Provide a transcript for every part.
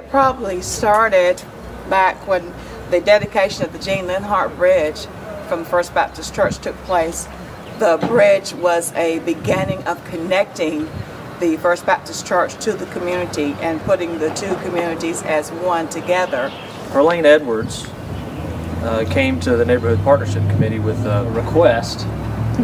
It probably started back when the dedication of the Gene Linhart Bridge from First Baptist Church took place. The bridge was a beginning of connecting the First Baptist Church to the community and putting the two communities as one together. Arlene Edwards came to the Neighborhood Partnership Committee with a request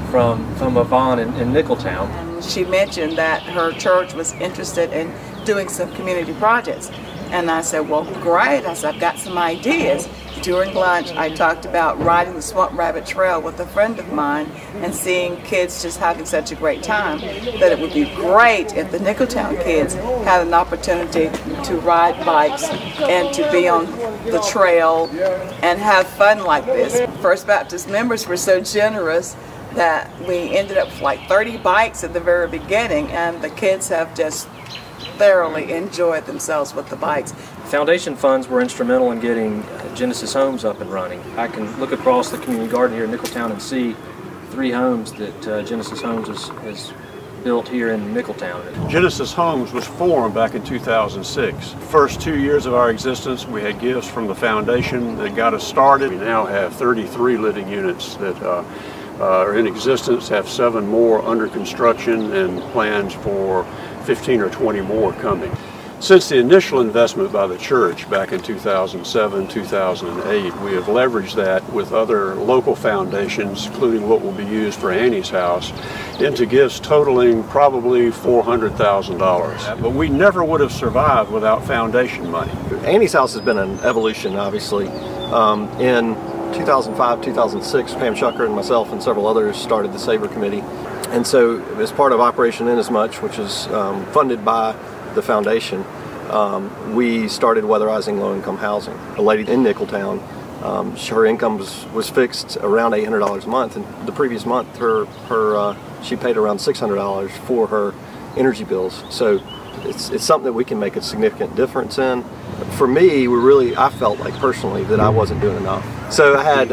from Yvonne in Nicholtown. And she mentioned that her church was interested in doing some community projects. And I said, well, great. I said, I've got some ideas. During lunch, I talked about riding the Swamp Rabbit Trail with a friend of mine and seeing kids just having such a great time that it would be great if the Nicholtown kids had an opportunity to ride bikes and to be on the trail and have fun like this. First Baptist members were so generous that we ended up with like 30 bikes at the very beginning, and the kids have just thoroughly enjoyed themselves with the bikes. Foundation funds were instrumental in getting Genesis Homes up and running. I can look across the community garden here in Nicholtown and see 3 homes that Genesis Homes has built here in Nicholtown. Genesis Homes was formed back in 2006. First 2 years of our existence, we had gifts from the foundation that got us started. We now have 33 living units that are in existence, have 7 more under construction, and plans for 15 or 20 more coming. Since the initial investment by the church back in 2007, 2008, we have leveraged that with other local foundations, including what will be used for Annie's house, into gifts totaling probably $400,000. But we never would have survived without foundation money. Annie's house has been an evolution, obviously. In 2005, 2006, Pam Shucker and myself and several others started the Saver Committee. And so, as part of Operation Inasmuch, which is funded by the foundation, we started weatherizing low-income housing. A lady in Nicholtown, her income was fixed around $800 a month, and the previous month she paid around $600 for her energy bills. So it's something that we can make a significant difference in. For me, I felt like personally that I wasn't doing enough. So I had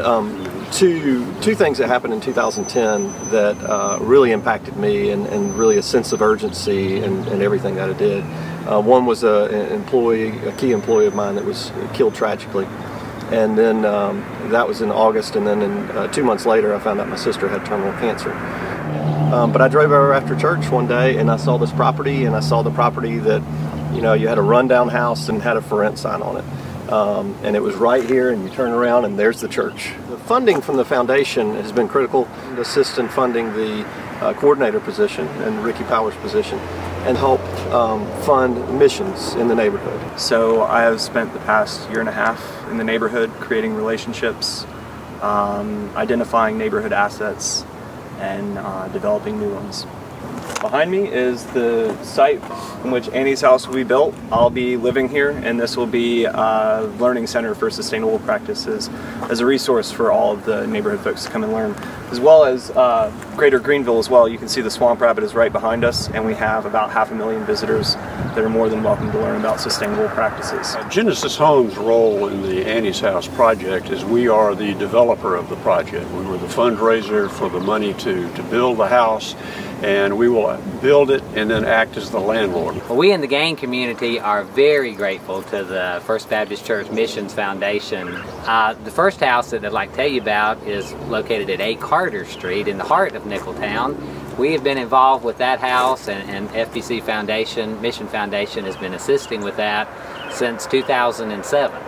two things that happened in 2010 that really impacted me, and really a sense of urgency and everything that I did. One was a key employee of mine that was killed tragically, and then that was in August, and then 2 months later I found out my sister had terminal cancer. But I drove over after church one day and I saw this property, and I saw the property that, you know, you had a rundown house and had a for rent sign on it. And it was right here, and you turn around and there's the church. The funding from the foundation has been critical to assist in funding the coordinator position and Ricky Powers' position, and help fund missions in the neighborhood. So I have spent the past 1.5 years in the neighborhood creating relationships, identifying neighborhood assets, and developing new ones. Behind me is the site in which Annie's house will be built. I'll be living here, and this will be a learning center for sustainable practices as a resource for all of the neighborhood folks to come and learn, as well as Greater Greenville as well. You can see the Swamp Rabbit is right behind us, and we have about 500,000 visitors that are more than welcome to learn about sustainable practices. Genesis Homes' role in the Annie's House project is we are the developer of the project. We were the fundraiser for the money to build the house, and we will build it and then act as the landlord. Well, we in the Gain community are very grateful to the First Baptist Church Missions Foundation. The first house that I'd like to tell you about is located at A. Carter Street in the heart of Nicholtown. We have been involved with that house, and FBC Foundation, Mission Foundation, has been assisting with that since 2007.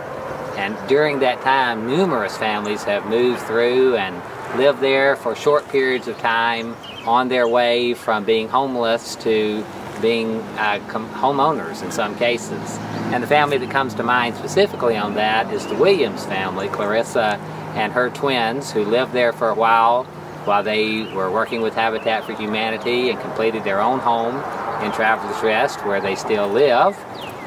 And during that time, numerous families have moved through and lived there for short periods of time on their way from being homeless to being homeowners in some cases. And the family that comes to mind specifically on that is the Williams family, Clarissa and her twins, who lived there for a while they were working with Habitat for Humanity and completed their own home in Travelers Rest, where they still live.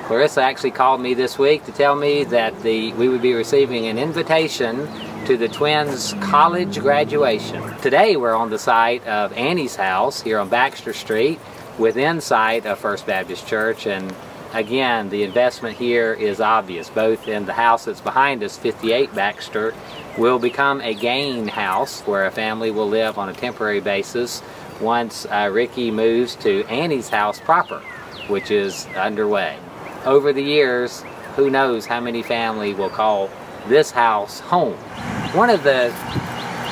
Clarissa actually called me this week to tell me that we would be receiving an invitation to the twins' college graduation. Today we're on the site of Annie's house here on Baxter Street, within sight of First Baptist Church, and again, the investment here is obvious. Both in the house that's behind us, 58 Baxter, will become a Gain house where a family will live on a temporary basis once Ricky moves to Annie's house proper, which is underway. Over the years, who knows how many families will call this house home. One of the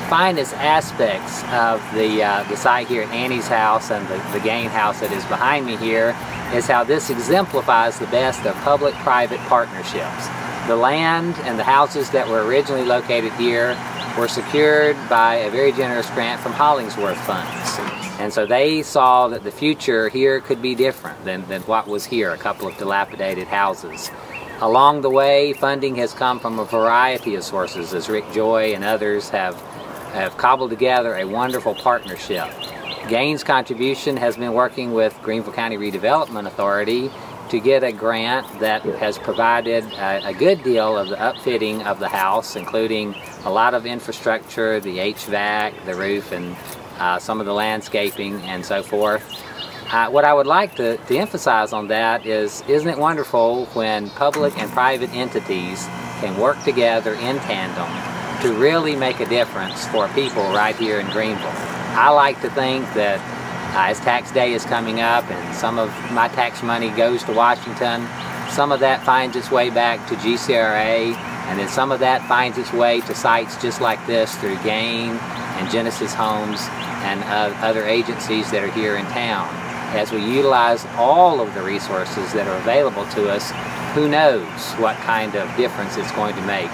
finest aspects of the site here at Annie's house and the Gain house that is behind me here is how this exemplifies the best of public-private partnerships. The land and the houses that were originally located here were secured by a very generous grant from Hollingsworth Funds. And so they saw that the future here could be different than what was here, a couple of dilapidated houses. Along the way, funding has come from a variety of sources, as Rick Joy and others have cobbled together a wonderful partnership. Gain's contribution has been working with Greenville County Redevelopment Authority to get a grant that has provided a good deal of the upfitting of the house, including a lot of infrastructure, the HVAC, the roof, and some of the landscaping and so forth. What I would like to emphasize on that is, isn't it wonderful when public and private entities can work together in tandem to really make a difference for people right here in Greenville? I like to think that as tax day is coming up and some of my tax money goes to Washington, some of that finds its way back to GCRA, and then some of that finds its way to sites just like this through Gain and Genesis Homes and other agencies that are here in town. As we utilize all of the resources that are available to us, who knows what kind of difference it's going to make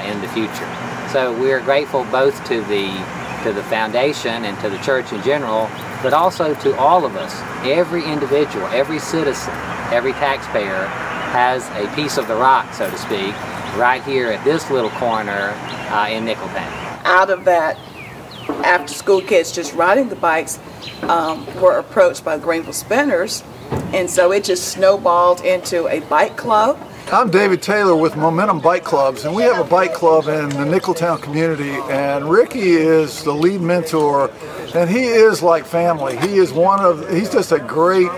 in the future. So we are grateful both to the foundation and to the church in general, but also to all of us. Every individual, every citizen, every taxpayer has a piece of the rock, so to speak, right here at this little corner in Nicholtown. Out of that, after school kids just riding the bikes were approached by Greenville Spinners, and so it just snowballed into a bike club. I'm David Taylor with Momentum Bike Clubs, and we have a bike club in the Nicholtown community, and Ricky is the lead mentor, and he is like family. He's just a great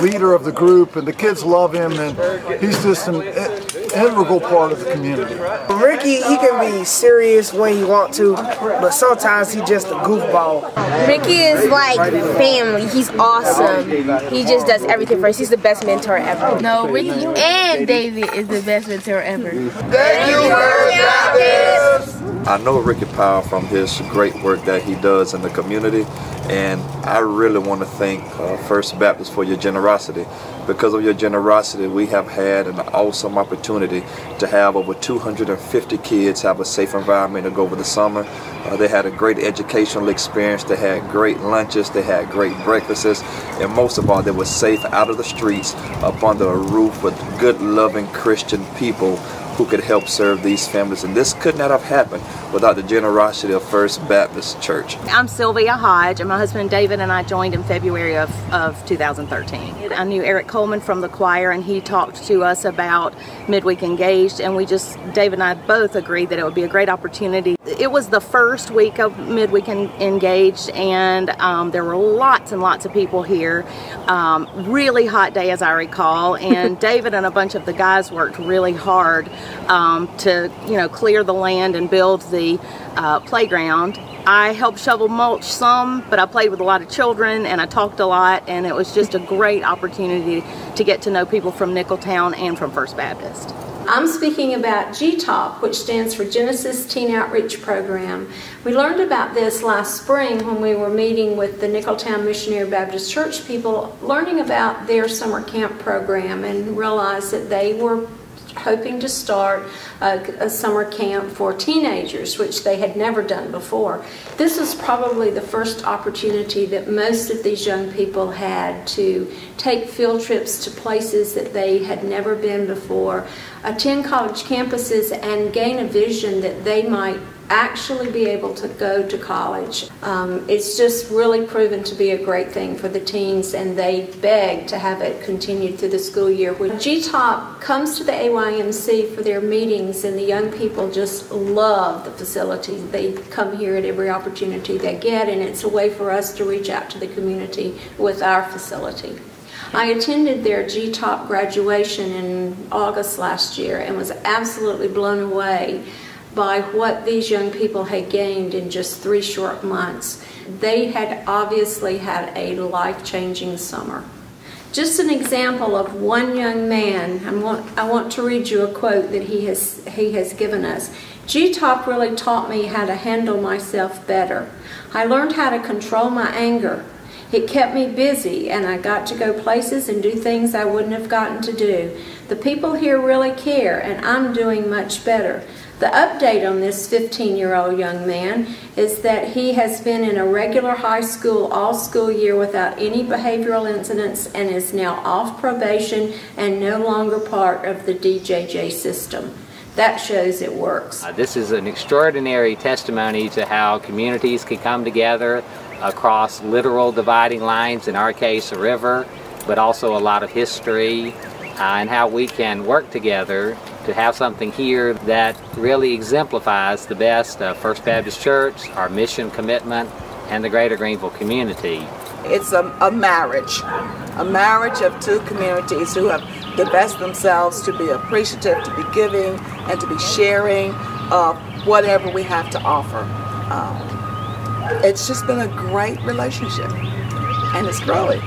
leader of the group, and the kids love him, and he's just an integral part of the community. Ricky, he can be serious when he wants to, but sometimes he's just a goofball. Ricky is like family. He's awesome. He just does everything for us. He's the best mentor ever. No, Ricky and David is the best mentor ever. Thank you, First Baptist! I know Ricky Powell from his great work that he does in the community, and I really want to thank First Baptist for your generosity. Because of your generosity, we have had an awesome opportunity to have over 250 kids have a safe environment to go over the summer. They had a great educational experience, they had great lunches, they had great breakfasts, and most of all, they were safe out of the streets up under a roof with good, loving Christian people who could help serve these families. And this could not have happened without the generosity of First Baptist Church. I'm Sylvia Hodge, and my husband David and I joined in February of 2013. I knew Eric Coleman from the choir, and he talked to us about Midweek Engaged, and David and I both agreed that it would be a great opportunity. It was the first week of Midweek Engaged, and there were lots and lots of people here. Really hot day, as I recall, and David and a bunch of the guys worked really hard to clear the land and build the playground. I helped shovel mulch some, but I played with a lot of children and I talked a lot, and it was just a great opportunity to get to know people from Nicholtown and from First Baptist. I'm speaking about GTOP, which stands for Genesis Teen Outreach Program. We learned about this last spring when we were meeting with the Nicholtown Missionary Baptist Church people, learning about their summer camp program, and realized that they were hoping to start a summer camp for teenagers, which they had never done before. This was probably the first opportunity that most of these young people had to take field trips to places that they had never been before, attend college campuses, and gain a vision that they might actually be able to go to college. It's just really proven to be a great thing for the teens, and they beg to have it continued through the school year. When GTOP comes to the AYMC for their meetings, and the young people just love the facility. They come here at every opportunity they get, and it's a way for us to reach out to the community with our facility. I attended their GTOP graduation in August last year and was absolutely blown away by what these young people had gained in just 3 short months. They had obviously had a life-changing summer. Just an example of one young man. I want to read you a quote that he has given us. G-Top really taught me how to handle myself better. I learned how to control my anger. It kept me busy, and I got to go places and do things I wouldn't have gotten to do. The people here really care, and I'm doing much better. The update on this 15-year-old young man is that he has been in a regular high school all school year without any behavioral incidents and is now off probation and no longer part of the DJJ system. That shows it works. This is an extraordinary testimony to how communities can come together across literal dividing lines, in our case a river, but also a lot of history, and how we can work together to have something here that really exemplifies the best of First Baptist Church, our mission commitment, and the greater Greenville community. It's a marriage of two communities who have the best themselves to be appreciative, to be giving, and to be sharing whatever we have to offer. It's just been a great relationship, and it's growing.